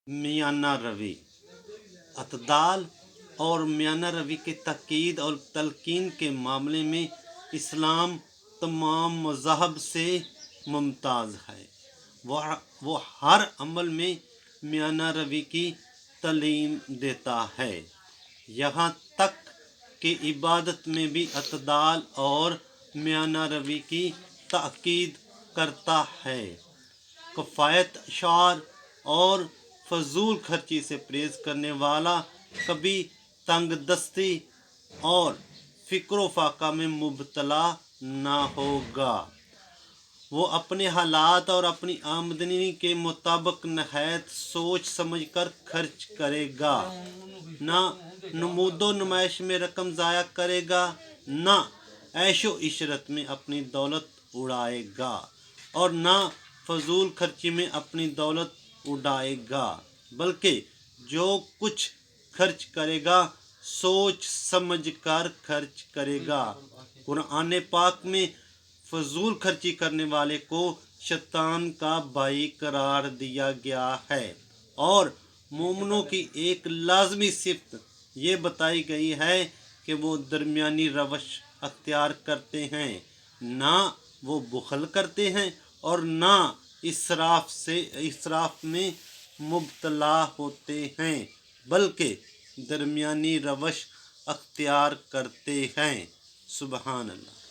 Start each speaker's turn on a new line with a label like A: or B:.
A: मियाना रवी अतदाल और मियाना रवी के ताकीद और तलकीन के मामले में इस्लाम तमाम मज़ाहब से मुमताज़ है। वो हर अमल में मियाना रवी की तालीम देता है, यहाँ तक कि इबादत में भी अतदाल और मियाना रवी की ताकीद करता है। कफ़ायत अशार और फजूल खर्ची से परहेज़ करने वाला कभी तंग दस्ती और फ़िक्र फ़ाक़ा में मुबतला ना होगा। वो अपने हालात और अपनी आमदनी के मुताबिक नहायत सोच समझ कर खर्च करेगा, ना नमूदो नुमाइश में रकम ज़ाया करेगा, ना ऐशो इशरत में अपनी दौलत उड़ाएगा और ना फजूल खर्ची में अपनी दौलत उड़ाएगा, बल्कि जो कुछ खर्च करेगा सोच समझ कर खर्च करेगा। कुरान पाक में फजूल खर्ची करने वाले को शैतान का भाई करार दिया गया है और मोमिनों की एक लाजमी सिफत ये बताई गई है कि वो दरमियानी रवश अख्तियार करते हैं, ना वो बुखल करते हैं और ना इसराफ में मुबतला होते हैं, बल्कि दरमियानी रवश अख्तियार करते हैं। सुबहान अल्लाह।